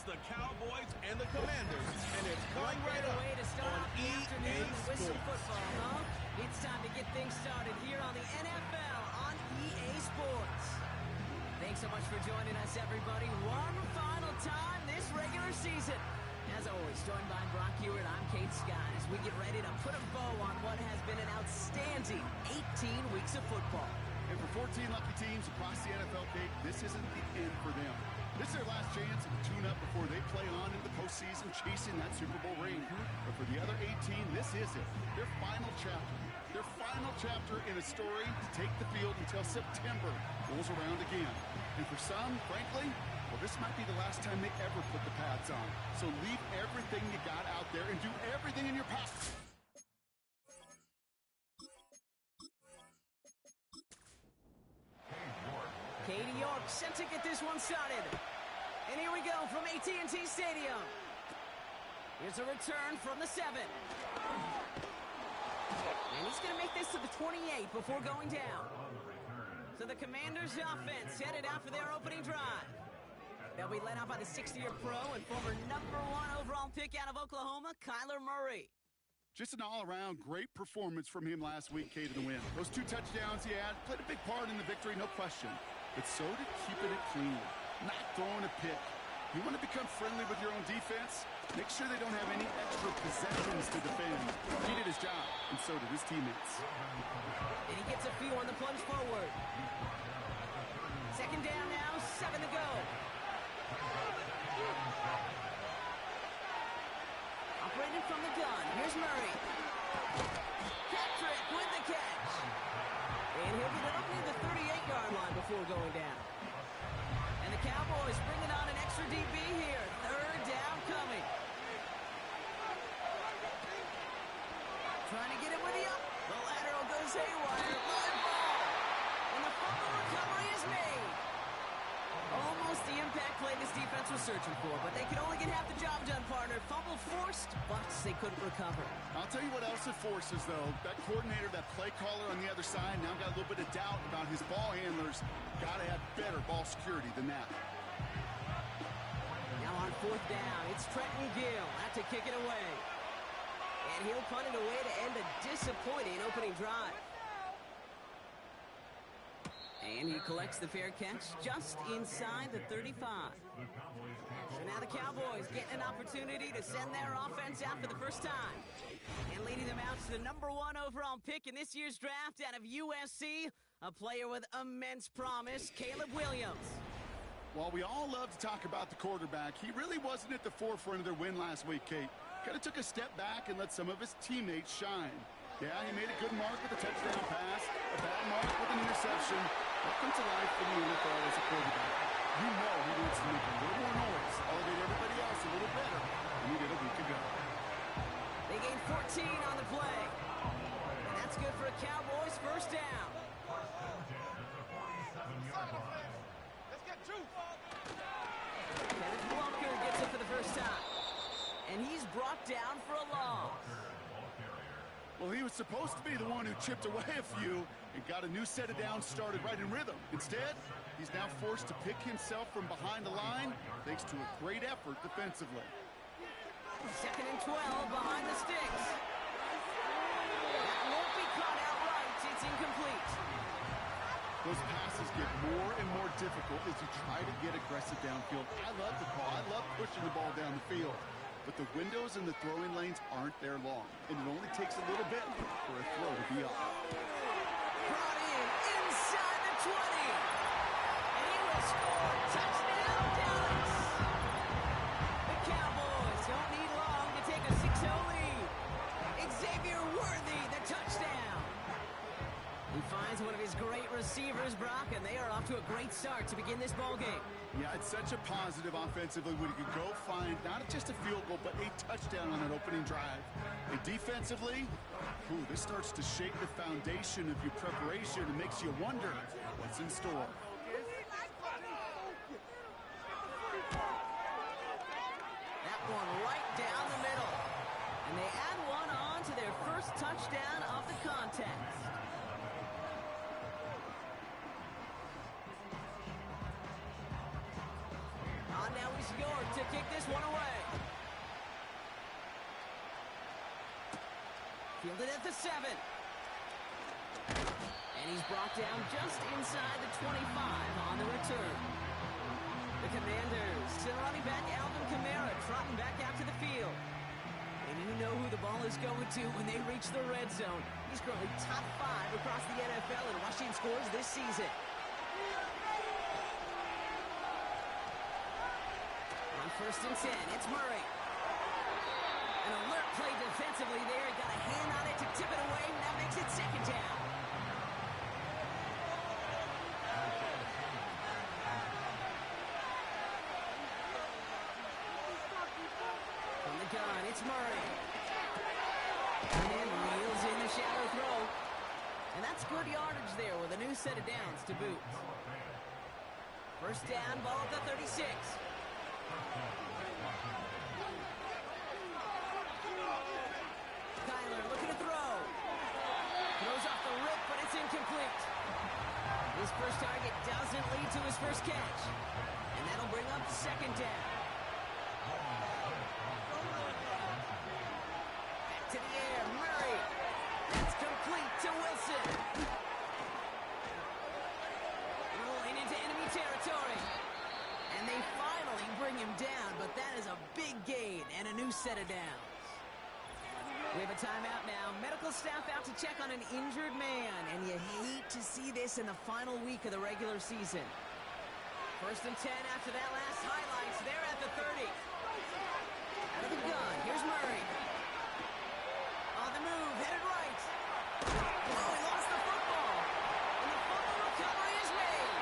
the Cowboys and the Commanders, and it's coming right up way to start on off the afternoon with some Sports. football, huh? It's time to get things started here on the NFL on EA Sports. Thanks so much for joining us, everybody. One final time this regular season. As always, joined by Brock Hewitt, I'm Kate Scott as we get ready to put a bow on what has been an outstanding 18 weeks of football. And for 14 lucky teams across the NFL, Kate, this isn't the end for them. This is their last chance to tune up before they play on in the postseason chasing that Super Bowl ring. But for the other 18, this is it. Their final chapter. Their final chapter in a story to take the field until September rolls around again. And for some, frankly, well, this might be the last time they ever put the pads on. So leave everything you got out there and do everything in your power. Katie York set to get this one started. And here we go from AT&T Stadium. Here's a return from the 7. And he's going to make this to the 28 before going down. So the Commanders' offense headed out for their opening drive. They'll be led out by the 60-year pro and former #1 overall pick out of Oklahoma, Kyler Murray. Just an all-around great performance from him last week, Kate, in the win. Those 2 touchdowns he had played a big part in the victory, no question. But so did keeping it clean, not throwing a pick. You want to become friendly with your own defense? Make sure they don't have any extra possessions to defend. He did his job, and so did his teammates. And he gets a few on the plunge forward. Second down now, 7 to go. Operating from the gun, here's Murray. Patrick with the catch. And he'll get it up near the 38-yard line before going down. And the Cowboys bringing on an extra DB here. Third down coming. Trying to get it with the up. The lateral goes haywire. Live ball. And the fumble recovery is made. Almost the impact play this defense was searching for, but they could only get half the job done, partner. Fumble forced, but they couldn't recover. I'll tell you what else it forces, though. That coordinator, that play caller on the other side, now got a little bit of doubt about his ball handlers. Got to have better ball security than that. Now on fourth down, it's Trenton Gill. Have to kick it away. And he'll punt it away to end a disappointing opening drive. And he collects the fair catch just inside the 35. So now the Cowboys getting an opportunity to send their offense out for the first time. And leading them out to the #1 overall pick in this year's draft out of USC, a player with immense promise, Caleb Williams. While we all love to talk about the quarterback, he really wasn't at the forefront of their win last week, Kate. Kind of took a step back and let some of his teammates shine. Yeah, he made a good mark with a touchdown pass, a bad mark with an interception. Welcome to life in the NFL as a quarterback. You know he needs to make a little more noise, elevate everybody else a little better than he did a week ago. They gained 14 on the play. And that's good for a Cowboys first down. Let's get two. Kenneth Walker gets it for the first time. And he's brought down for a loss. Well, he was supposed to be the one who chipped away a few and got a new set of downs started right in rhythm. Instead, he's now forced to pick himself from behind the line thanks to a great effort defensively. Second and 12 behind the sticks. That won't be caught outright. It's incomplete. Those passes get more and more difficult as you try to get aggressive downfield. I love the call. I love pushing the ball down the field. But the windows in the throwing lanes aren't there long, and it only takes a little bit for a throw to be off. Brought in inside the 20. And he will score. Touchdown, Dallas. The Cowboys don't need long to take a 6-0 lead. Xavier Worthy, the touchdown. He finds one of his great receivers, Brock, and they are off to a great start to begin this ballgame. Yeah, it's such a positive offensively when you could go find not just a field goal, but a touchdown on an opening drive. And defensively, this starts to shake the foundation of your preparation and makes you wonder what's in store. That one right down the middle. And they add one on to their first touchdown of the contest. On now we York to kick this one away. Fielded at the 7. And he's brought down just inside the 25 on the return. The Commanders still running back Alvin Kamara, trotting back out to the field. And you know who the ball is going to when they reach the red zone. He's currently top 5 across the NFL in rushing scores this season. On 1st and 10, it's Murray. An alert play defensively there. He got a hand on it to tip it away, and that makes it 2nd down. From the gun, it's Murray. And wheels in the shallow throw. And that's good yardage there with a new set of downs to boot. 1st down, ball at the 36. Kyler looking to throw. Throws off the rip, but it's incomplete. His first target doesn't lead to his first catch. And that'll bring up 2nd down. Back to the air, Murray. That's complete to Wilson. Rolling into enemy territory. And they finally bring him down, but that is a big gain and a new set of downs. We have a timeout now. Medical staff out to check on an injured man, and you hate to see this in the final week of the regular season. 1st and 10 after that last highlights. They're at the 30. Out of the gun, here's Murray. On the move, headed right. Oh, he lost the football. And the fumble recovery is made.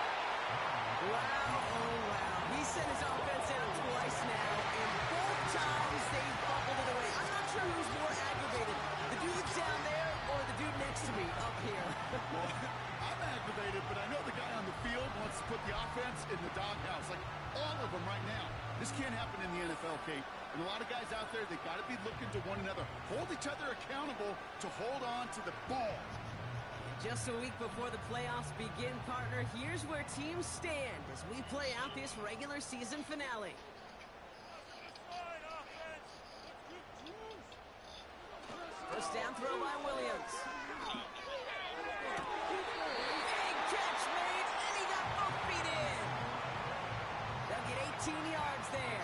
Wow, oh wow. He sent his offense out twice now, and both times they fumbled it away. I'm not sure who's more aggravated, the dude that's down there or the dude next to me up here. Well, I'm aggravated, but I know the guy on the field wants to put the offense in the doghouse, like all of them right now. This can't happen in the NFL, Kate. And a lot of guys out there, they got to be looking to one another. Hold each other accountable to hold on to the ball. Just a week before the playoffs begin, partner, here's where teams stand as we play out this regular season finale. First down throw by Williams. Big catch made, and he got both feet in. They'll get 18 yards there.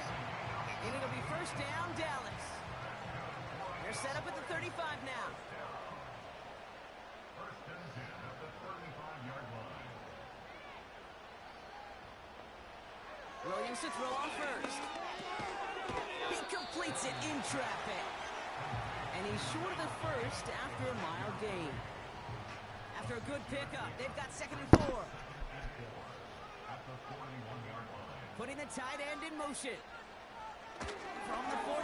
And it'll be 1st down, Dallas. They're set up at the 35 now. Williams to throw on 1st. He completes it in traffic. And he's short of the 1st after a mile gain. After a good pickup, they've got 2nd and 4. Putting the tight end in motion. From the 41.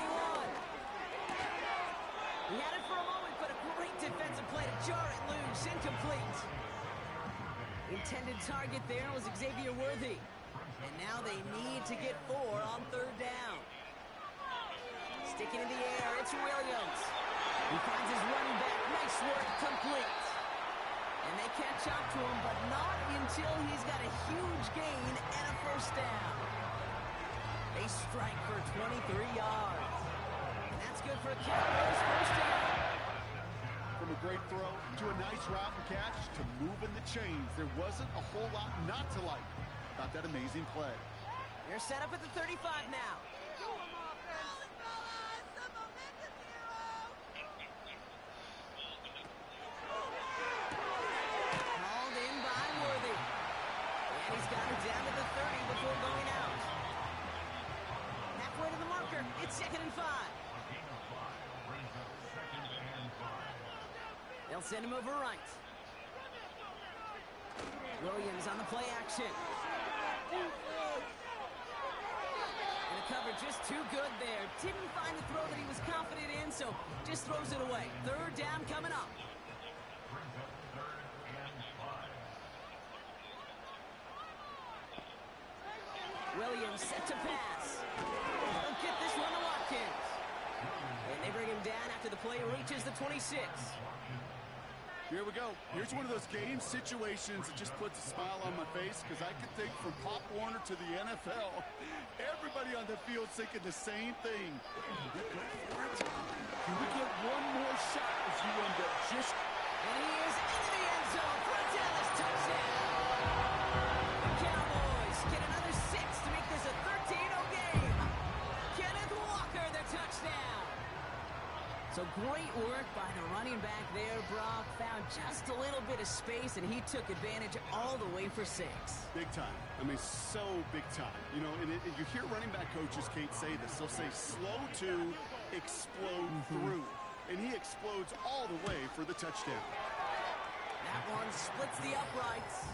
He had it for a moment, but a great defensive play to jar it loose. Incomplete. Intended target there was Xavier Worthy. And now they need to get 4 on 3rd down. Sticking in the air, it's Williams. He finds his running back. Nice work, complete. And they catch up to him, but not until he's got a huge gain and a 1st down. They strike for 23 yards. And that's good for a Cowboys 1st down. From a great throw to a nice route and catch to moving the chains. There wasn't a whole lot not to like about that amazing play. They're set up at the 35 now. Called in by Worthy. And he's got it down to the 30 before going out. Halfway to the marker. It's 2nd and 5. They'll send him over right. Williams on the play action. And the cover just too good there. Didn't find the throw that he was confident in, so just throws it away. 3rd down coming up. Williams set to pass. They'll get this one to Watkins. And they bring him down after the play reaches the 26. Here we go. Here's one of those game situations that just puts a smile on my face because I can think from Pop Warner to the NFL, everybody on the field thinking the same thing. Can we get one more shot as you end up just... And he is into the end zone for a Dallas touchdown. The Cowboys get another 6 to make this a 13-0 game. Kenneth Walker, the touchdown. So great work by the running back there, Brock. Found just a little bit of space, and he took advantage all the way for 6. Big time. I mean, so big time. You know, and you hear running back coaches, Kate, say this. They'll say slow to explode through. And he explodes all the way for the touchdown. That one splits the uprights.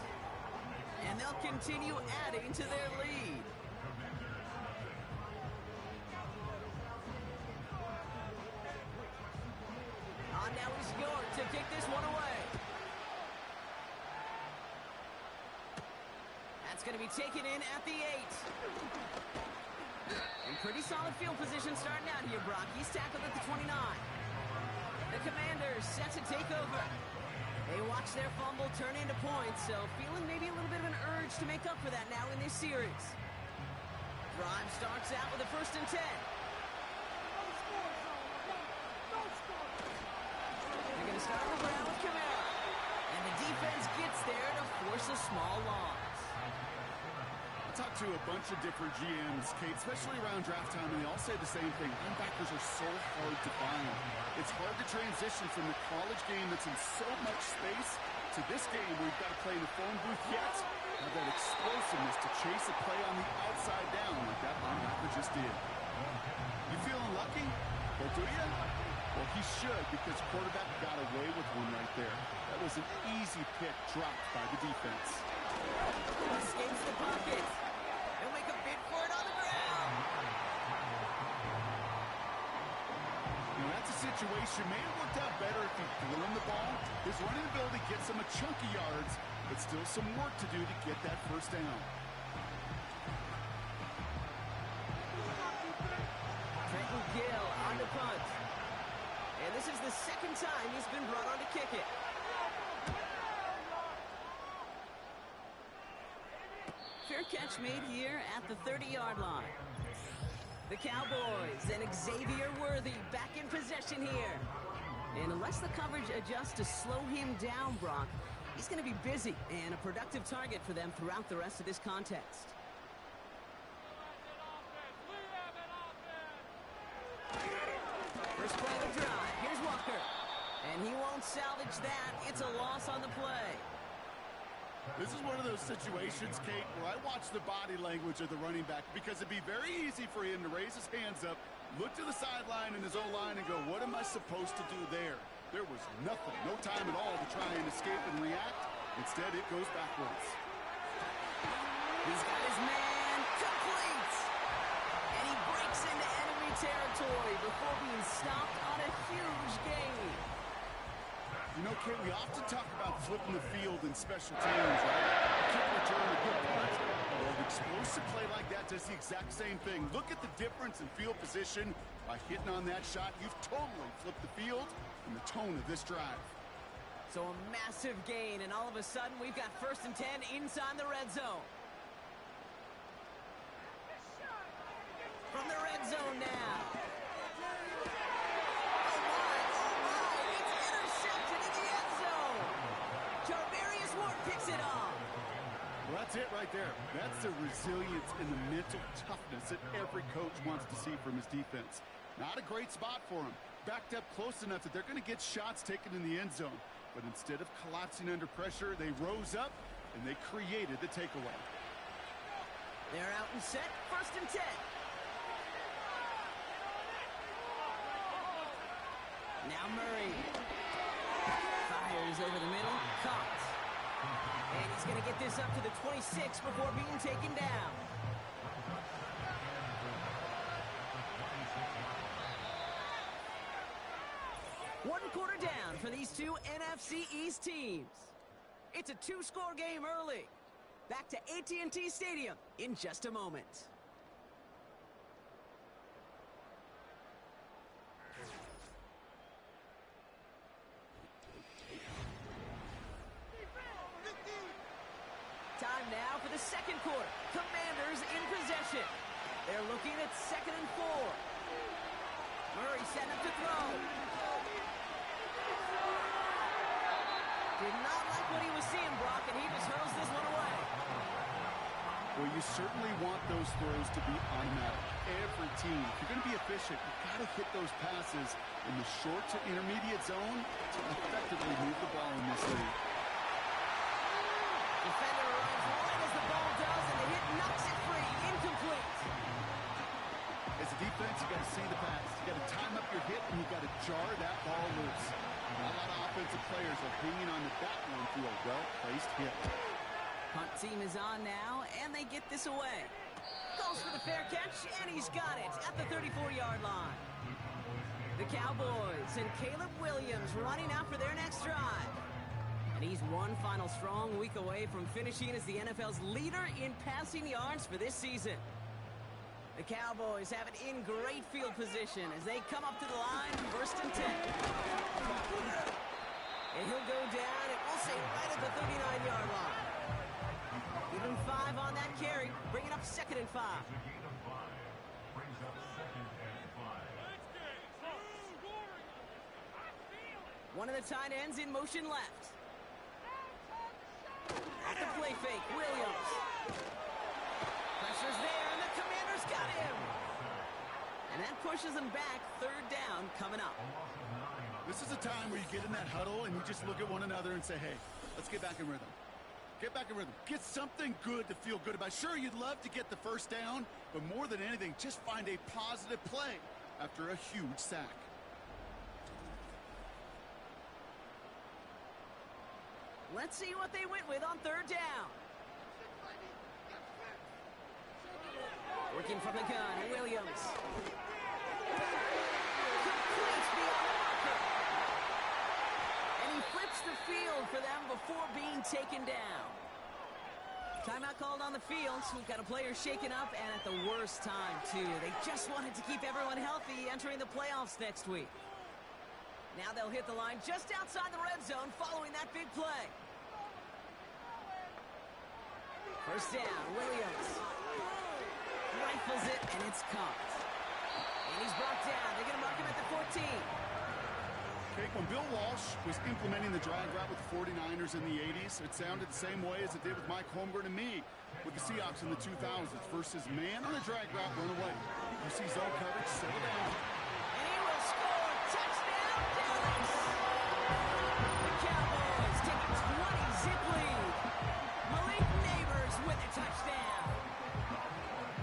And they'll continue adding to their lead. Now he's going to kick this one away. That's going to be taken in at the 8. In pretty solid field position starting out here, Brock. He's tackled at the 29. The Commanders set to take over. They watch their fumble turn into points, so feeling maybe a little bit of an urge to make up for that now in this series. Drive starts out with a 1st and 10. They're going to start the ground with Kamara. And the defense gets there to force a small loss. I talked to a bunch of different GMs, Kate, especially around draft time, and they all say the same thing. Linebackers are so hard to find. It's hard to transition from the college game that's in so much space to this game where you've got to play in the phone booth yet. Have that explosiveness to chase a play on the outside down like that linebacker just did. You feeling lucky? Well, do you? Well, he should, because quarterback got away with one right there. That was an easy pick dropped by the defense. Escapes the pocket. He'll make a bid for it on the ground. You know, that's a situation. May have worked out better if he'd thrown the ball. His running ability gets him a chunky yards, but still some work to do to get that 1st down. Trenton Gill on the punt. And this is the 2nd time he's been brought on to kick it. Fair catch made here at the 30-yard line. The Cowboys and Xavier Worthy back in possession here. And unless the coverage adjusts to slow him down, Brock, he's going to be busy and a productive target for them throughout the rest of this contest. First play of the drive. Here's Walker. And he won't salvage that. It's a loss on the play. This is one of those situations, Kate, where I watch the body language of the running back because it'd be very easy for him to raise his hands up, look to the sideline in his own line and go, what am I supposed to do there? There was nothing, no time at all to try and escape and react. Instead, it goes backwards. He's got his man complete. And he breaks into enemy territory before being stopped on a huge gain. You know, Kate, we often talk about flipping the field in special teams, right? Kick return, a good punt. Well, an explosive play like that does the exact same thing. Look at the difference in field position. By hitting on that shot, you've totally flipped the field and the tone of this drive. So a massive gain, and all of a sudden, we've got 1st and 10 inside the red zone. From the red zone now. That's it right there. That's the resilience and the mental toughness that every coach wants to see from his defense. Not a great spot for him. Backed up close enough that they're going to get shots taken in the end zone. But instead of collapsing under pressure, they rose up and they created the takeaway. They're out and set. 1st and 10. Now Murray. Fires over the middle. Caught. And he's going to get this up to the 26 before being taken down. One quarter down for these two NFC East teams. It's a 2-score game early. Back to AT&T Stadium in just a moment. They're looking at 2nd and 4. Murray setting up to throw. Did not like what he was seeing, Brock, and he just hurls this one away. Well, you certainly want those throws to be automatic. Every team, if you're going to be efficient, you've got to hit those passes in the short to intermediate zone to effectively move the ball in this league. Defender arrives right as the ball does, and the hit knocks it free. Incomplete. As a defense, you got to see the pass. You got to time up your hit, and you got to jar that ball loose. A lot of offensive players are hanging on to that one through a well-placed hit. Punt team is on now, and they get this away. Goes for the fair catch, and he's got it at the 34-yard line. The Cowboys and Caleb Williams running out for their next drive. And he's one final strong week away from finishing as the NFL's leader in passing yards for this season. The Cowboys have it in great field position as they come up to the line, 1st and 10. And he'll go down, and we'll say right at the 39-yard line. Give him 5 on that carry, bringing up 2nd and 5. One of the tight ends in motion left. Off the play fake, Williams. Pressure's there, and the Commanders got him. And that pushes them back, 3rd down coming up. This is a time where you get in that huddle and you just look at one another and say, hey, let's get back in rhythm. Get back in rhythm. Get something good to feel good about. Sure, you'd love to get the 1st down, but more than anything, just find a positive play after a huge sack. Let's see what they went with on 3rd down. Working from the gun, Williams. Completes beyond the marker. And he flips the field for them before being taken down. Timeout called on the field, so we've got a player shaken up, and at the worst time, too. They just wanted to keep everyone healthy entering the playoffs next week. Now they'll hit the line just outside the red zone following that big play. 1st down, Williams. Rifles it, and it's caught. And he's brought down. They're going to mark him at the 14. Okay, when Bill Walsh was implementing the drag route with the 49ers in the 80s, it sounded the same way as it did with Mike Holmgren and me with the Seahawks in the 2000s versus man on the drag route, run away. You see zone coverage, settle down. And he will score. Touchdown, Dallas! The Cowboys take a 20-zip lead. Malik Neighbors with a touchdown.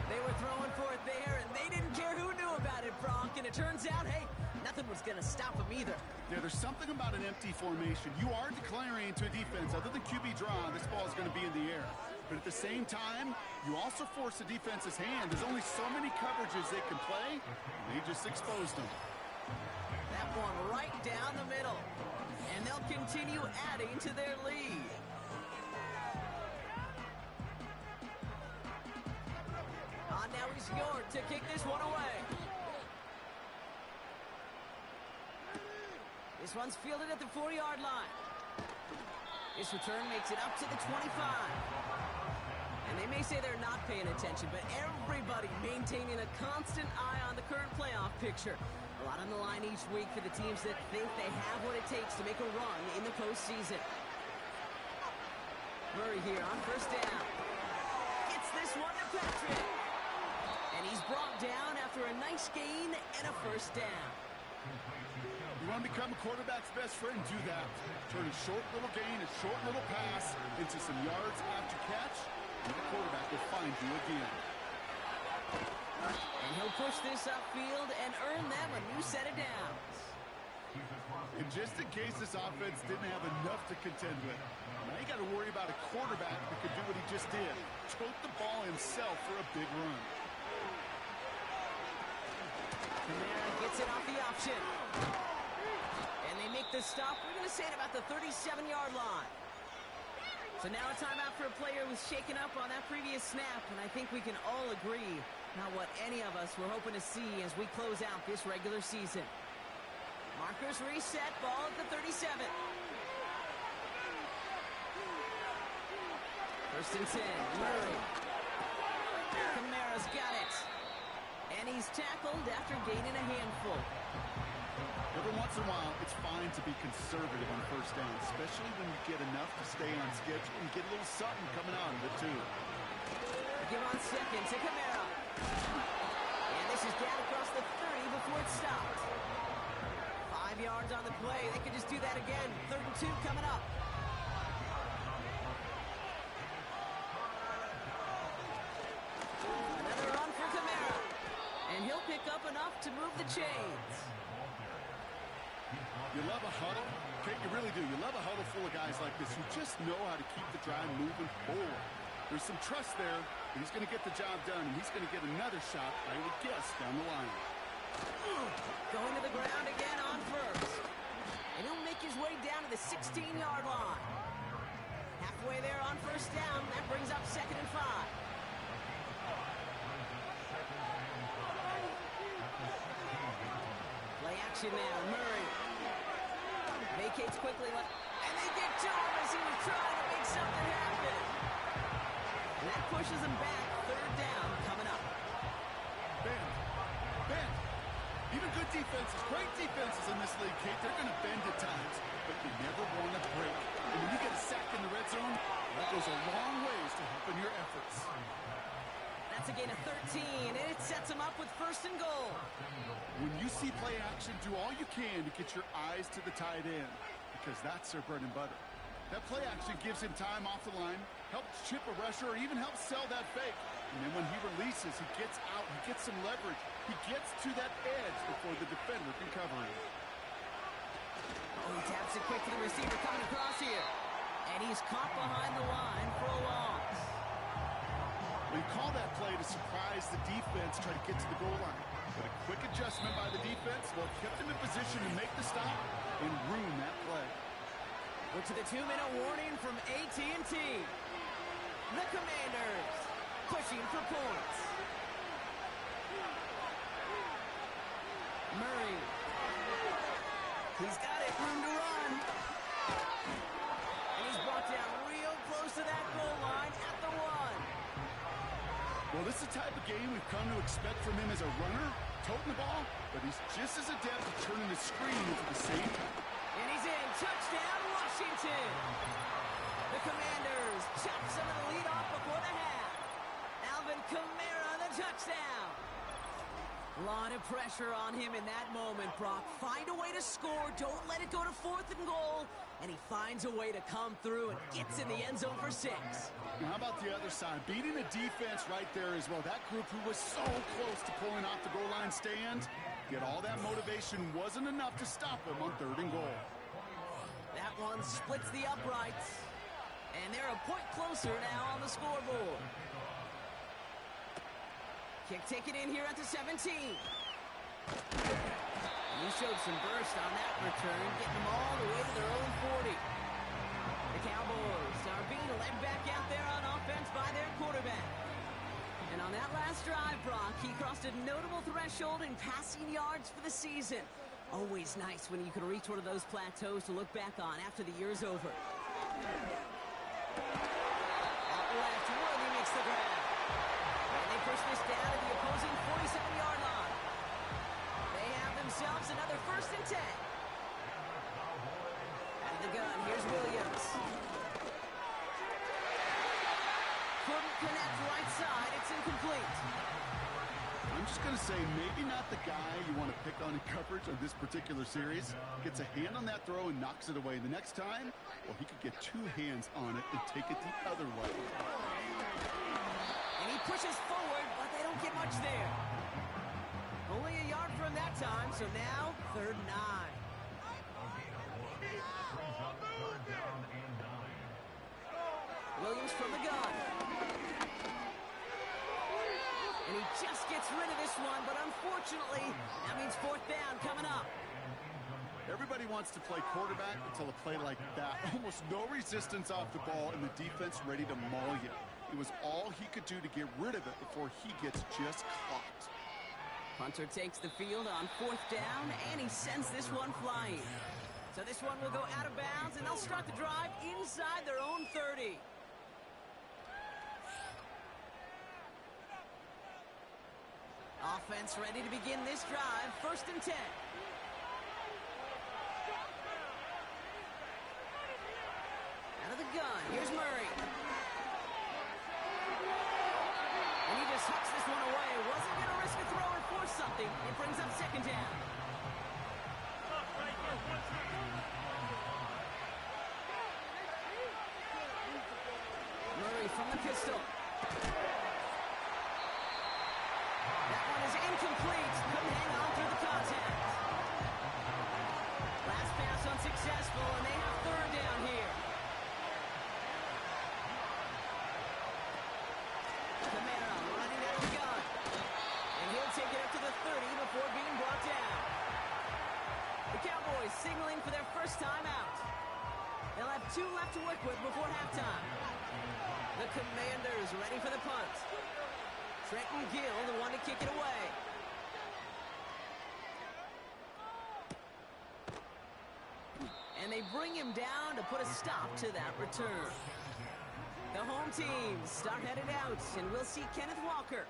They were throwing for it there, and they didn't care who knew about it, Bronk. And it turns out, hey, nothing was going to stop them either. Yeah, there's something about an empty formation. You are declaring to a defense, other than QB draw, this ball is going to be in the air. But at the same time, you also force the defense's hand. There's only so many coverages they can play. They just exposed them. That one right down the middle. And they'll continue adding to their lead. Now he's York to kick this one away. This one's fielded at the 4-yard line. This return makes it up to the 25. And they may say they're not paying attention, but everybody maintaining a constant eye on the current playoff picture. A lot on the line each week for the teams that think they have what it takes to make a run in the postseason. Murray here on 1st down. Gets this one to Patrick. And he's brought down after a nice gain and a 1st down. You want to become a quarterback's best friend? Do that. Turn a short little gain, a short little pass into some yards after catch, and the quarterback will find you again. And he'll push this upfield and earn them a new set of downs. And just in case this offense didn't have enough to contend with, now you got to worry about a quarterback that could do what he just did. Tote the ball himself for a big run. Kamara gets it off the option. And they make the stop, we're going to say it about the 37-yard line. So now a timeout for a player who was shaken up on that previous snap, and I think we can all agree not what any of us were hoping to see as we close out this regular season. Markers reset, ball at the 37. 1st and 10, Murray. Kamara's got it. And he's tackled after gaining a handful. Every once in a while, it's fine to be conservative on first down, especially when you get enough to stay on schedule and get a little something coming out of it, too. Give on second to Kamara. And this is down across the 30 before it stopped. 5 yards on the play. They could just do that again. 3rd and 2 coming up. Another run for Kamara. And he'll pick up enough to move the chains. You love a huddle. Okay, you really do. You love a huddle full of guys like this who just know how to keep the drive moving forward. There's some trust there. He's going to get the job done, and he's going to get another shot, I would guess, down the line. Going to the ground again on first. And he'll make his way down to the 16-yard line. Halfway there on first down. That brings up 2nd and 5. Play action now. Murray vacates quickly. And they get to him as he was trying to make something happen. And that pushes him back. 3rd down coming up. Bend. Even good defenses, great defenses in this league, Kate, they're going to bend at times, but you never want to break. And when you get a sack in the red zone, that goes a long ways to helping your efforts. That's a gain of 13, and it sets him up with 1st and goal. When you see play action, do all you can to get your eyes to the tight end, because that's their bread and butter. That play action gives him time off the line, helps chip a rusher, or even helps sell that fake. And then when he releases, he gets out, he gets some leverage. He gets to that edge before the defender can cover him. Oh, he taps it quick to the receiver coming across here. And he's caught behind the line for a loss. We call that play to surprise the defense, try to get to the goal line. But a quick adjustment by the defense, well, kept him in position to make the stop and ruin that play. We're to the 2-minute warning from AT&T. The Commanders pushing for points. Murray. He's got it. Room to run. And he's brought down real close to that goal line at the 1. Well, this is the type of game we've come to expect from him as a runner, toting the ball, but he's just as adept at turning the screen into the same time. And he's in. Touchdown, Washington. The Commanders chop some of the lead off before the half. Alvin Kamara, the touchdown. A lot of pressure on him in that moment, Brock. Find a way to score. Don't let it go to 4th and goal. And he finds a way to come through and gets in the end zone for 6. Now, how about the other side? Beating the defense right there as well. That group who was so close to pulling off the goal line stand, yet all that motivation wasn't enough to stop them on 3rd and goal. That one splits the uprights. And they're a point closer now on the scoreboard. Kick taken in here at the 17. He showed some burst on that return, getting them all the way to their own 40. The Cowboys are being led back out there on offense by their quarterback. And on that last drive, Brock, he crossed a notable threshold in passing yards for the season. Always nice when you can reach one of those plateaus to look back on after the year's over. Out left, Worthy makes the grab. And they push this down to the opposing 47-yard line. They have themselves another 1st and 10. Out of the gun, here's Williams. Couldn't connect right side, it's incomplete. I'm just going to say, maybe not the guy you want to pick on in coverage on this particular series. Gets a hand on that throw and knocks it away. The next time, well, he could get 2 hands on it and take it the other way. And he pushes forward, but they don't get much there. Only a yard from that time, so now 3rd and 9. Williams from the gun. And he just gets rid of this one, but unfortunately, that means 4th down coming up. Everybody wants to play quarterback until a play like that. Almost no resistance off the ball and the defense ready to maul you. It was all he could do to get rid of it before he gets just caught. Hunter takes the field on 4th down, and he sends this one flying. So this one will go out of bounds, and they'll start the drive inside their own 30. offense ready to begin this drive. 1st and 10. Out of the gun. Here's Murray. And he just hucks this one away. Wasn't going to risk a throw or force something. It brings up 2nd down. Murray from the pistol. That one is incomplete. Couldn't hang on through the contact. Last pass unsuccessful, and they have 3rd down here. Camara running out of the gun. And he'll take it up to the 30 before being brought down. The Cowboys signaling for their first time out. They'll have 2 left to work with before halftime. The Commanders ready for the punt. Trenton Gill, the one to kick it away. And they bring him down to put a stop to that return. The home teams start headed out, and we'll see Kenneth Walker.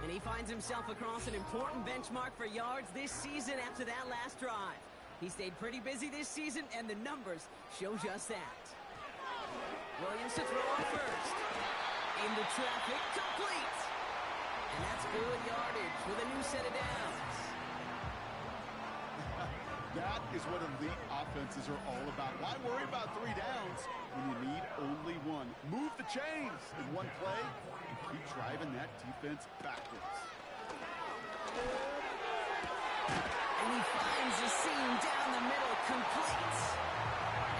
And he finds himself across an important benchmark for yards this season after that last drive. He stayed pretty busy this season, and the numbers show just that. Williams to throw on first. Into traffic, complete. And that's good yardage with a new set of downs. That is what elite offenses are all about. Why worry about 3 downs when you need only 1? Move the chains in one play and keep driving that defense backwards. And he finds the seam down the middle, complete.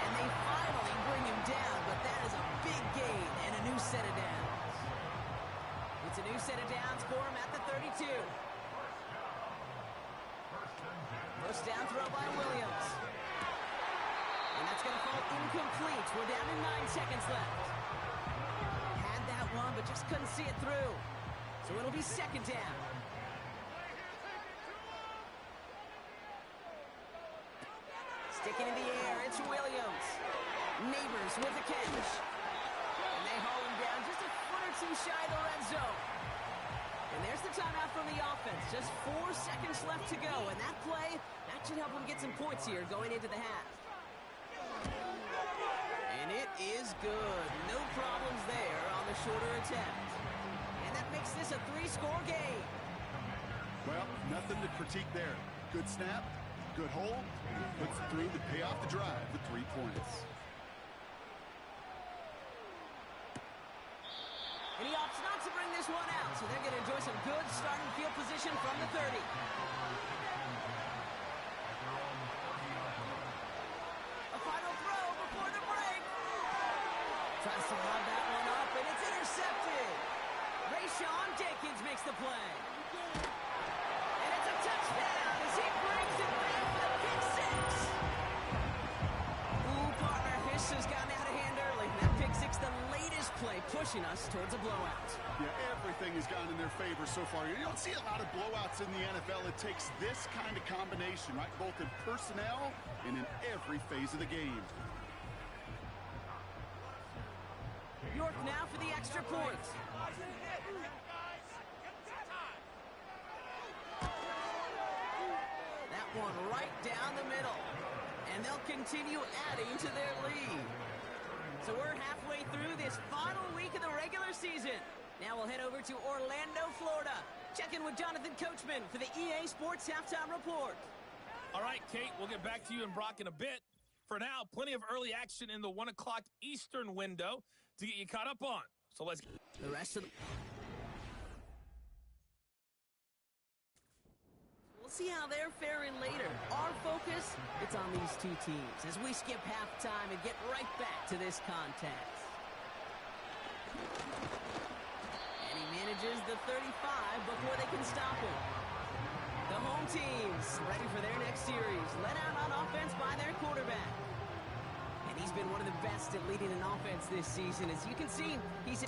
And they finally bring him down, but that is a big gain and a new set of downs. It's a new set of downs for him at the 32. First down throw by Williams. And that's going to fall incomplete. We're down to 9 seconds left. Had that one, but just couldn't see it through. So it'll be 2nd down. Sticking in the air, it's Williams. Neighbors with the catch. And they haul him down just a foot or 2 shy of the red zone. And there's the timeout from the offense. Just 4 seconds left to go. And that play, that should help them get some points here going into the half. And it is good. No problems there on the shorter attempt. And that makes this a 3-score game. Well, nothing to critique there. Good snap, good hold, and he puts it through to pay off the drive with 3 points. And he opts not to bring this one out, so they're going to enjoy some good starting field position from the 30. A final throw before the break. Tries to lob that one up, and it's intercepted. Rayshawn Jenkins makes the play. And it's a touchdown as he brings it back with a pick 6. Ooh, partner, this has gotten out of hand early. That pick 6, the latest play, pushing us towards a blowout. Yeah, everything has gone in their favor so far. You don't see a lot of blowouts in the NFL. It takes this kind of combination, right? Both in personnel and in every phase of the game. York now for the extra point. That one right down the middle. And they'll continue adding to their lead. So we're halfway through this final week of the regular season. Now we'll head over to Orlando, Florida. Check in with Jonathan Coachman for the EA Sports Halftime Report. All right, Kate, we'll get back to you and Brock in a bit. For now, plenty of early action in the 1 o'clock Eastern window to get you caught up on. So let's... The rest of the... We'll see how they're faring later. Our focus, it's on these 2 teams as we skip halftime and get right back to this contest. And he manages the 35 before they can stop him. The home teams ready for their next series, led out on offense by their quarterback. And he's been one of the best at leading an offense this season. As you can see, he's...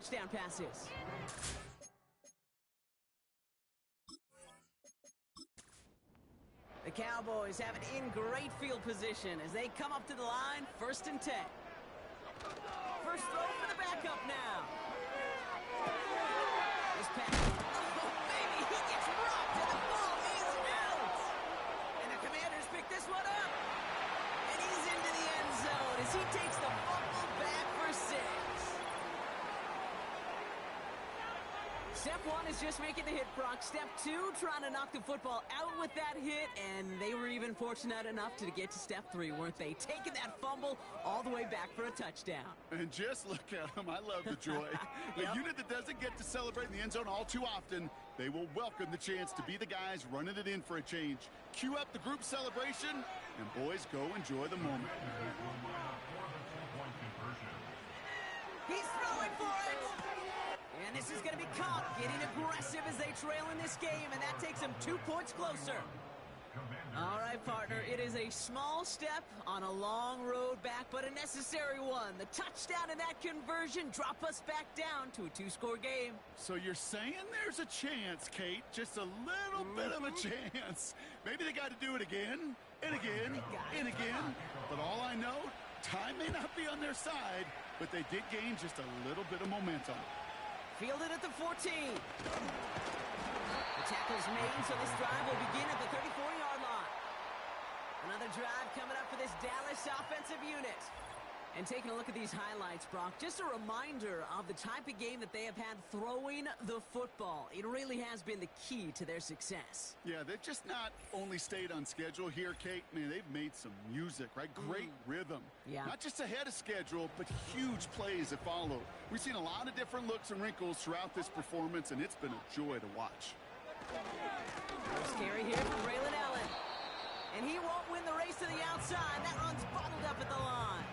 touchdown passes. The Cowboys have it in great field position as they come up to the line, 1st and 10. First throw for the backup now. This pass. Oh, baby, he gets rocked and the ball is out. And the Commanders pick this one up. And he's into the end zone as he takes the fumble back for 6. Step 1 is just making the hit, Brock. Step 2, trying to knock the football out with that hit, and they were even fortunate enough to get to step 3, weren't they? Taking that fumble all the way back for a touchdown. And just look at them. I love the joy. Yep. A unit that doesn't get to celebrate in the end zone all too often, they will welcome the chance to be the guys running it in for a change. Cue up the group celebration, and boys, go enjoy the moment. He's throwing for it. And this is going to be caught, getting aggressive as they trail in this game, and that takes them 2 points closer. All right, partner, it is a small step on a long road back, but a necessary one. The touchdown and that conversion drop us back down to a 2-score game. So you're saying there's a chance, Kate, just a little bit of a chance. Maybe they got to do it again, and again, and again. But all I know, time may not be on their side, but they did gain just a little bit of momentum. Fielded at the 14. The tackle's made, so this drive will begin at the 34-yard line. Another drive coming up for this Dallas offensive unit. And taking a look at these highlights, Brock, just a reminder of the type of game that they have had throwing the football. It really has been the key to their success. Yeah, they've just not only stayed on schedule here, Kate. Man, they've made some music, right? Great rhythm. Yeah. Not just ahead of schedule, but huge plays that follow. We've seen a lot of different looks and wrinkles throughout this performance, and it's been a joy to watch. Scary here from Braylon Allen. And he won't win the race to the outside. That run's bottled up at the line.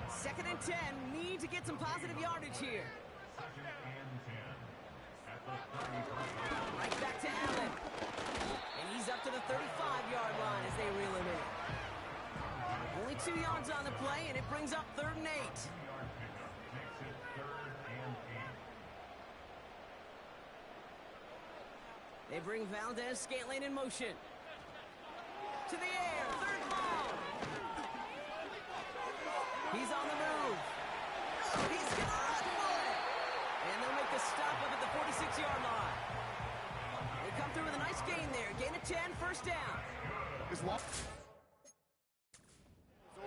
2nd and 10. Need to get some positive yardage here. Right back to Allen. And he's up to the 35-yard line as they reel him in. Only 2 yards on the play, and it brings up 3rd and 8. They bring Valdez-Scantling in motion. To the air, 3rd ball. He's on the move. He's going to run for it. And they'll make the stop up at the 46-yard line. They come through with a nice gain there. Gain of 10, 1st down. As long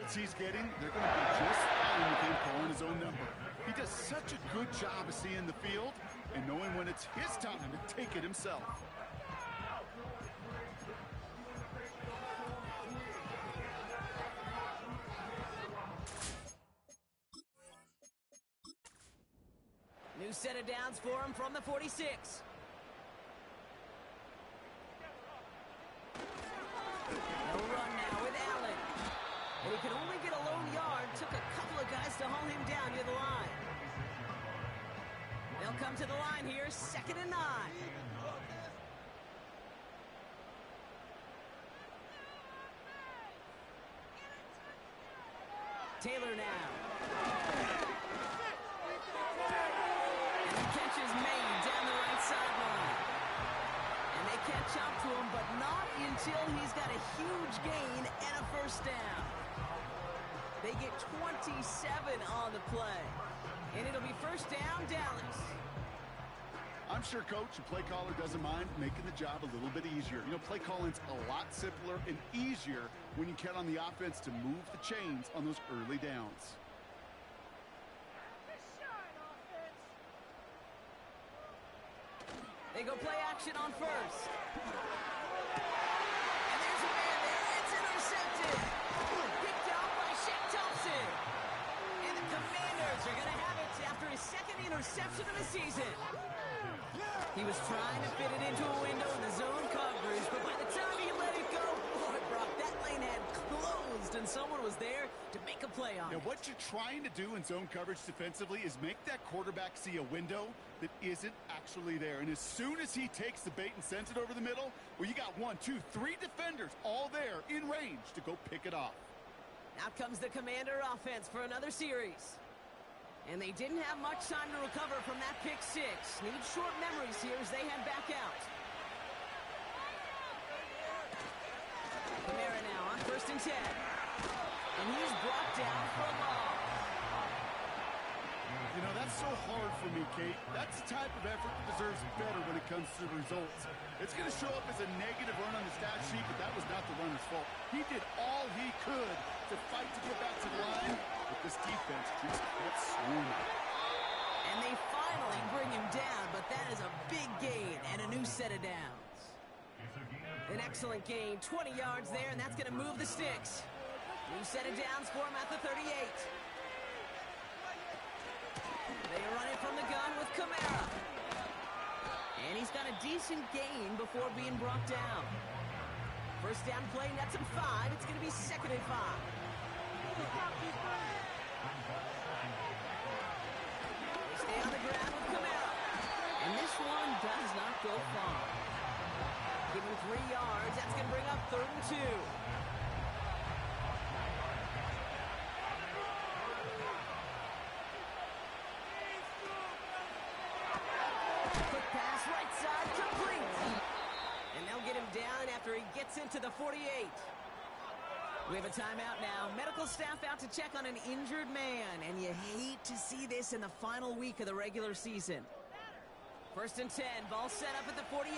as he's getting, they're going to be just fine with him calling his own number. He does such a good job of seeing the field and knowing when it's his time to take it himself. New set of downs for him from the 46. No run now with Allen. And he could only get a lone yard. Took a couple of guys to haul him down near the line. They'll come to the line here, 2nd and 9. Taylor now. And the catch is made down the right sideline. And they catch up to him, but not until he's got a huge gain and a 1st down. They get 27 on the play. And it'll be 1st down, Dallas. I'm sure coach and play caller doesn't mind making the job a little bit easier. You know, play calling's a lot simpler and easier when you count on the offense to move the chains on those early downs. They go play action on 1st. And there's a man there. It's intercepted. Picked up by Shaq Thompson. And the Commanders are going to have it after his 2nd interception of the season. He was trying to fit it into a window in the zone coverage, but by the time he let it go, boy, Brock, that lane had closed, and someone was there to make a play on it. Now, what you're trying to do in zone coverage defensively is make that quarterback see a window that isn't actually there. And as soon as he takes the bait and sends it over the middle, well, you got 1, 2, 3 defenders all there in range to go pick it off. Out comes the Commander offense for another series. And they didn't have much time to recover from that pick six. Need short memories here as they head back out. Kamara now on 1st and 10. And he's brought down for a loss. You know, that's so hard for me, Kate. That's the type of effort that deserves better when it comes to the results. It's going to show up as a negative run on the stat sheet, but that was not the runner's fault. He did all he could to fight to get back to the line, but this defense just kept swarming. And they finally bring him down, but that is a big gain and a new set of downs. An excellent gain, 20 yards there, and that's going to move the sticks. New set of downs for him at the 38. They run it from the gun with Kamara. And he's got a decent gain before being brought down. First down play, nets him 5. It's going to be 2nd and 5. They stay on the ground with Kamara. And this one does not go far. Give him 3 yards. That's going to bring up 3rd and 2. Quick pass, right side, complete. And they'll get him down after he gets into the 48. We have a timeout now. Medical staff out to check on an injured man. And you hate to see this in the final week of the regular season. 1st and 10, ball set up at the 48.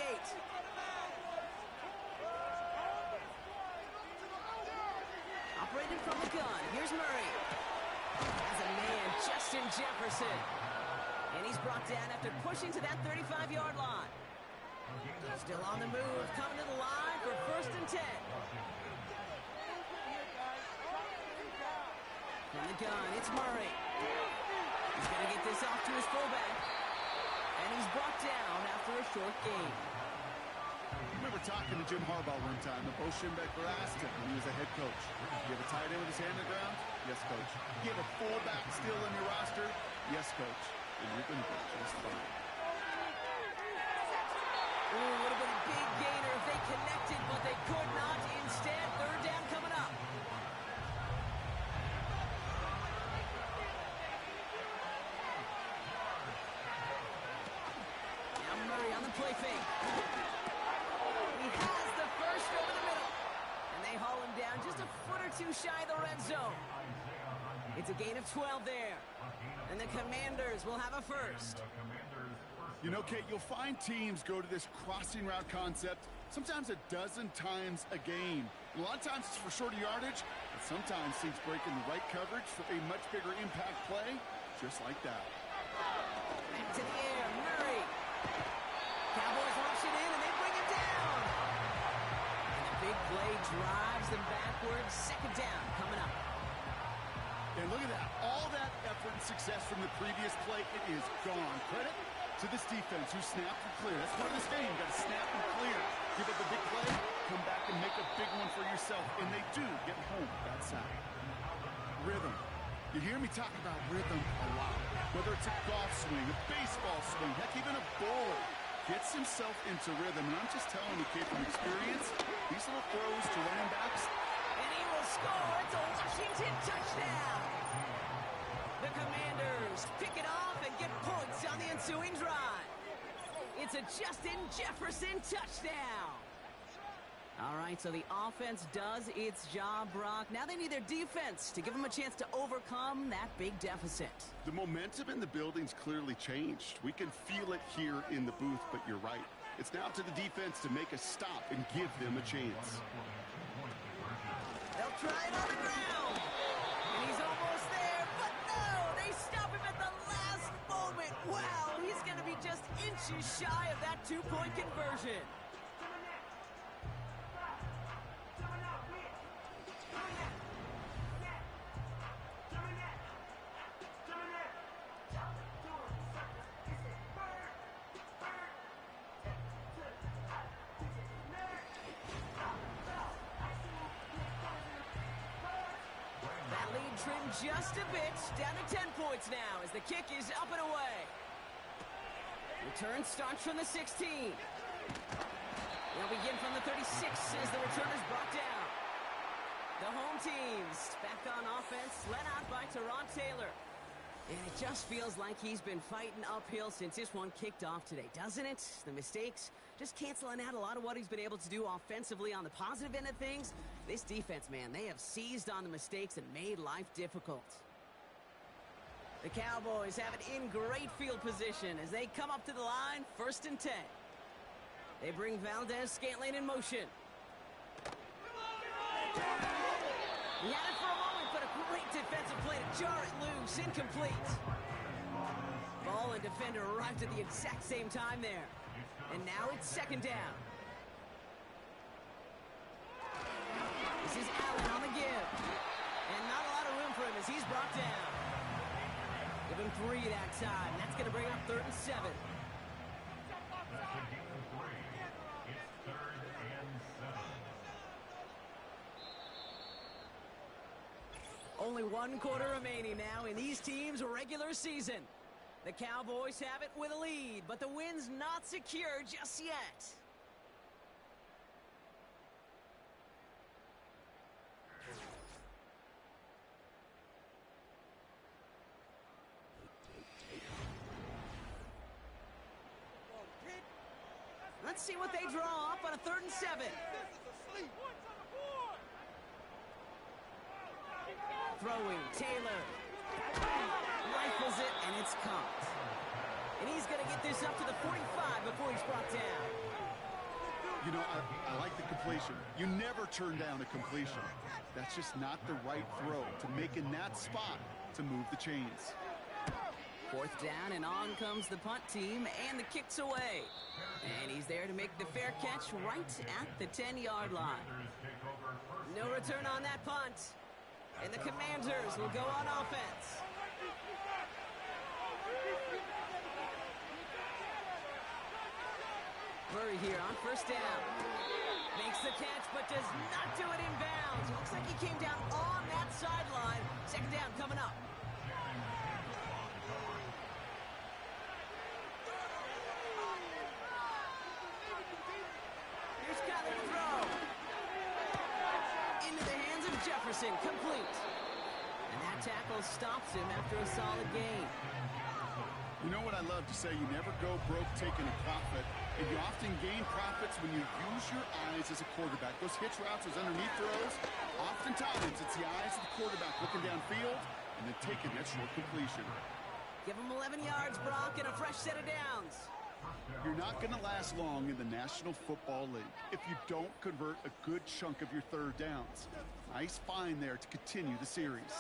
Operated from the gun. Here's Murray. Has a man, Justin Jefferson. And he's brought down after pushing to that 35-yard line. Still on the move, coming to the line for 1st and 10. From the gun, it's Murray. He's going to get this off to his fullback. And he's brought down after a short gain. I remember talking to Jim Harbaugh one time. The Bo Schembechler asked him when he was a head coach, you have a tight end with his hand on the ground? Yes, coach. You have a fullback still in your roster? Yes, coach. And you're going to go just fine. Ooh, would have been a big gainer if they connected, but they could not. Instead, 3rd down coming up. Now Murray on the play fake. He has the first over the middle. And they haul him down just a foot or two shy of the red zone. It's a gain of 12 there. And the Commanders will have a first. You know, Kate, you'll find teams go to this crossing route concept sometimes a dozen times a game. A lot of times it's for shorter yardage, but sometimes teams break in the right coverage for a much bigger impact play, just like that. Back to the air, Murray. Cowboys rush it in, and they bring him down. And the big play drives them backwards. 2nd down coming up. And look at that. All that effort and success from the previous play, it is gone. Credit to this defense who snapped and cleared. That's part of this game. You got to snap and clear. Give up a big play, come back and make a big one for yourself. And they do get home that side. Rhythm. You hear me talk about rhythm a lot. Whether it's a golf swing, a baseball swing, heck, even a bowler gets himself into rhythm. And I'm just telling you, kid, from experience, these little throws to running backs, And he will score. It's a Washington touchdown. The Commanders pick it off and get points on the ensuing drive. It's a Justin Jefferson touchdown. All right, so the offense does its job, Brock. Now they need their defense to give them a chance to overcome that big deficit. the momentum in the building's clearly changed. We can feel it here in the booth, but you're right. It's now to the defense to make a stop and give them a chance. They'll try it on the ground. And he's almost there, but no, they stop him at the last moment. Wow, he's going to be just inches shy of that two-point conversion. Trimmed just a bit, down to 10 points now as the kick is up and away. Return starts from the 16. They'll begin from the 36 as the return is brought down. The home teams back on offense, led out by Teron Taylor. And it just feels like he's been fighting uphill since this one kicked off today, doesn't it? The mistakes just canceling out a lot of what he's been able to do offensively on the positive end of things. This defense, man, they have seized on the mistakes and made life difficult. The Cowboys have it in great field position as they come up to the line, 1st and 10. They bring Valdez-Scantling in motion. He had it for a moment, but a great defensive play to jar it loose. Incomplete. Ball and defender arrived at the exact same time there. And now it's 2nd down. This is Allen on the give. And not a lot of room for him as he's brought down. Give him 3 that time. That's going to bring up 3rd and 7. Only 1 quarter remaining now in these teams' regular season. The Cowboys have it with a lead, but the win's not secure just yet. Let's see what they draw up on a 3rd and 7. Throwing, Taylor. Rifles it, and it's caught. And he's going to get this up to the 45 before he's brought down. You know, I like the completion. You never turn down a completion. That's just not the right throw to make in that spot to move the chains. 4th down, and on comes the punt team, and the kick's away. And he's there to make the fair catch right at the 10-yard line. No return on that punt. And the Commanders will go on offense. Murray here on 1st down. Makes the catch, but does not do it in bounds. Looks like he came down on that sideline. 2nd down coming up. Here's Kyler to throw. Into the hands of Jefferson, complete. And that tackle stops him after a solid gain. You know what I love to say? You never go broke taking a profit, and you often gain profits when you use your eyes as a quarterback. Those hitch routes, those underneath throws, oftentimes it's the eyes of the quarterback looking downfield and then taking that short completion. Give him 11 yards, Brock, and a fresh set of downs. You're not going to last long in the National Football League if you don't convert a good chunk of your 3rd downs. Nice find there to continue the series.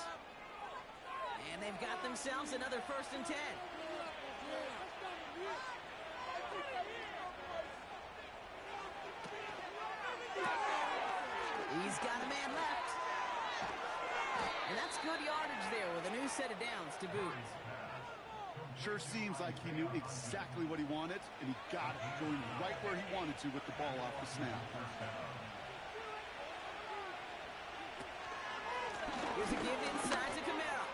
And they've got themselves another 1st and 10. He's got a man left. And that's good yardage there with a new set of downs to boot. Sure seems like he knew exactly what he wanted, and he got it going right where he wanted to with the ball off the snap. Here's a give inside to Kamara.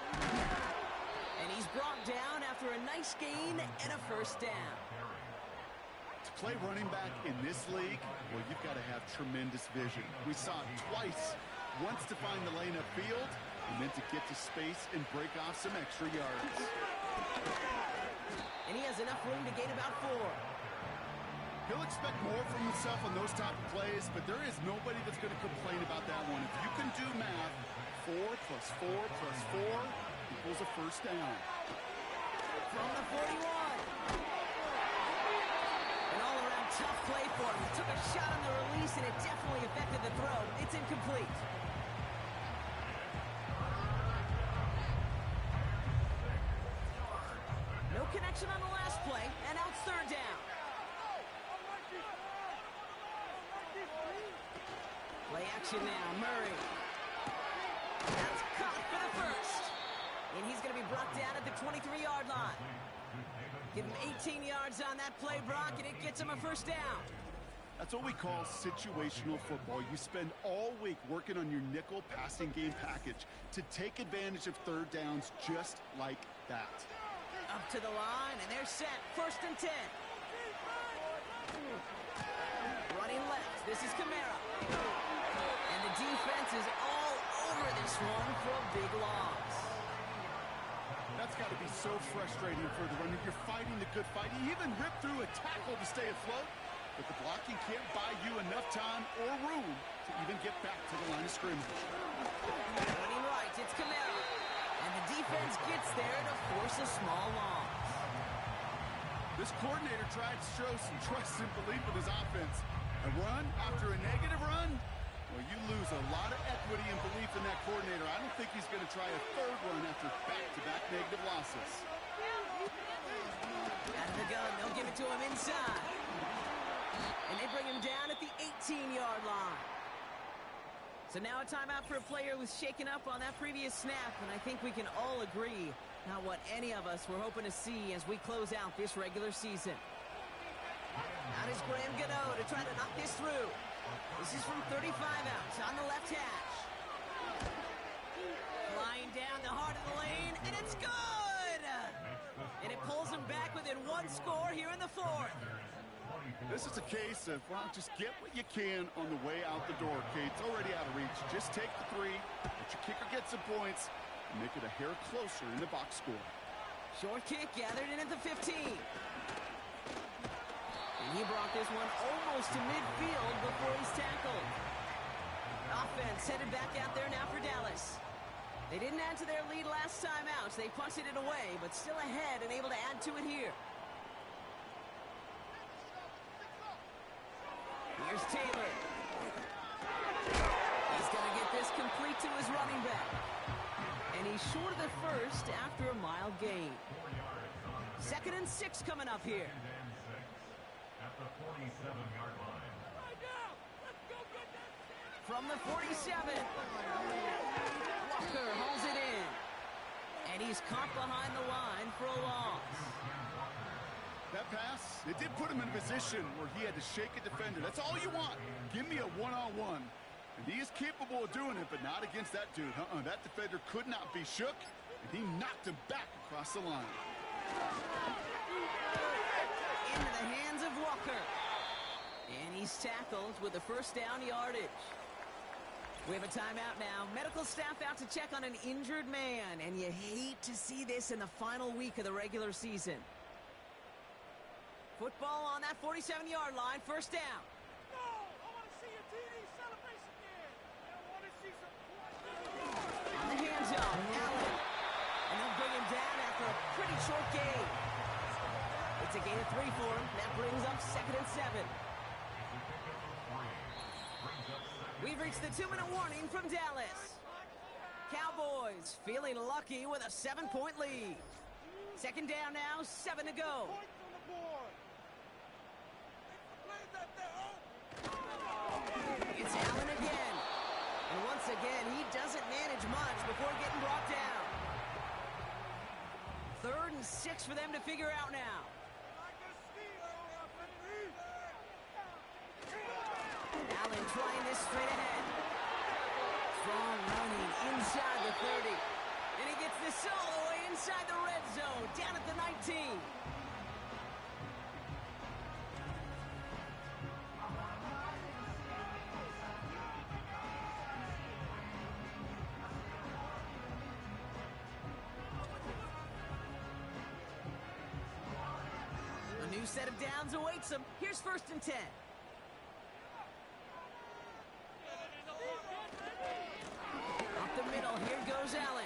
And he's brought down after a nice gain and a 1st down. To play running back in this league, well, you've got to have tremendous vision. We saw it twice, once to find the lane upfield, and then to get to space and break off some extra yards. And he has enough room to gain about 4. He'll expect more from himself on those type of plays, but there is nobody that's going to complain about that one. If you can do math, 4 plus 4 plus 4 equals a 1st down. From the 41. An all-around tough play for him. He took a shot on the release, and it definitely affected the throw. It's incomplete. No connection on the last play, and now it's 3rd down. Play action now, Murray. That's caught for the 1st. And he's going to be brought down at the 23-yard line. Give him 18 yards on that play, Brock, and it gets him a 1st down. That's what we call situational football. You spend all week working on your nickel passing game package to take advantage of 3rd downs just like that. Up to the line, and they're set. 1st and 10. Running left. This is Kamara. And the defense is all over this one for a big loss. That's got to be so frustrating for the runner. You're fighting the good fight. He even ripped through a tackle to stay afloat, but the blocking can't buy you enough time or room to even get back to the line of scrimmage. Running right, it's Camara. And the defense gets there to force a small loss. This coordinator tried to show some trust and belief with his offense. A run after a negative run? Well, you lose a lot of equity and belief in that coordinator. I don't think he's going to try a third run after back-to-back negative losses. Out of the gun, they'll give it to him inside. And they bring him down at the 18-yard line. So now a timeout for a player who was shaken up on that previous snap, and I think we can all agree not what any of us were hoping to see as we close out this regular season. Out is Graham Gano to try to knock this through. This is from 35 out on the left hash. Flying down the heart of the lane, and it's good! And it pulls him back within one score here in the fourth. This is a case of, well, just get what you can on the way out the door, okay? It's already out of reach. Just take the three, let your kicker get some points, and make it a hair closer in the box score. Short kick gathered in at the 15. And he brought this one almost to midfield before he's tackled. Offense headed back out there now for Dallas. They didn't add to their lead last time out, so they punted it away, but still ahead and able to add to it here. Here's Taylor. He's going to get this complete to his running back. And he's short of the first after a mild gain. 2nd and 6 coming up here. At the 47-yard line. From the 47. Walker hauls it in. And he's caught behind the line for a loss. That pass, it did put him in a position where he had to shake a defender. That's all you want. Give me a one-on-one. And he is capable of doing it, but not against that dude. That defender could not be shook, and he knocked him back across the line. Into the hands of Walker. And he's tackled with the first down yardage. We have a timeout now. Medical staff out to check on an injured man, and you hate to see this in the final week of the regular season. Football on that 47-yard line, first down. No, I want to see a TD celebration again. I want to see some. On the hands up, Allen. And they'll bring him down after a pretty short gain. It's a gain of 3 for him. That brings up 2nd and 7. We've reached the 2-minute warning from Dallas. Cowboys feeling lucky with a 7-point lead. 2nd down now, 7 to go. Points on the board. It's Allen again. And once again, he doesn't manage much before getting brought down. 3rd and 6 for them to figure out now. Allen trying this straight ahead. Strong running inside the 30. And he gets this all the way inside the red zone, down at the 19. A new set of downs awaits him. Here's 1st and 10. Up the middle, here goes Allen.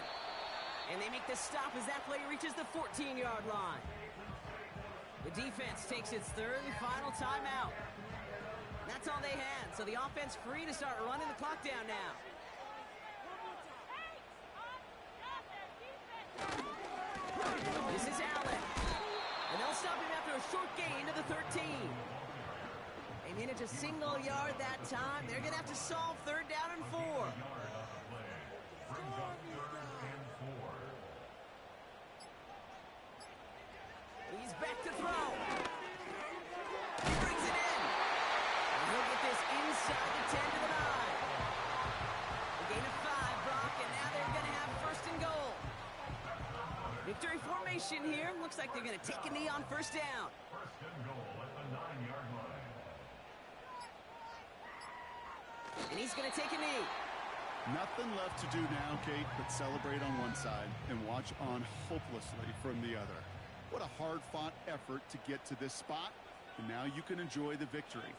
And they make the stop as that play reaches the 14-yard line. The defense takes its 3rd and final timeout. That's all they had, so the offense free to start running the clock down now. This is Allen. And they'll stop him after a short gain to the 13. They manage a single yard that time. They're going to have to solve 3rd down and 4. He's back to throw. He brings it in. And he'll get this inside the 10 to the 9. A gain of 5, Brock, and now they're going to have 1st and goal. Victory formation here. Looks like they're going to take a knee on 1st down. 1st and goal at the 9-yard line. And he's going to take a knee. Nothing left to do now, Kate, but celebrate on one side and watch on hopelessly from the other. What a hard-fought effort to get to this spot, and now you can enjoy the victory.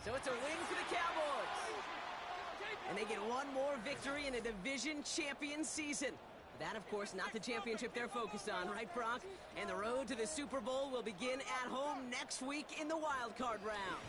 So it's a win for the Cowboys. And they get one more victory in a division champion season. That, of course, not the championship they're focused on, right, Brock? And the road to the Super Bowl will begin at home next week in the wild card round.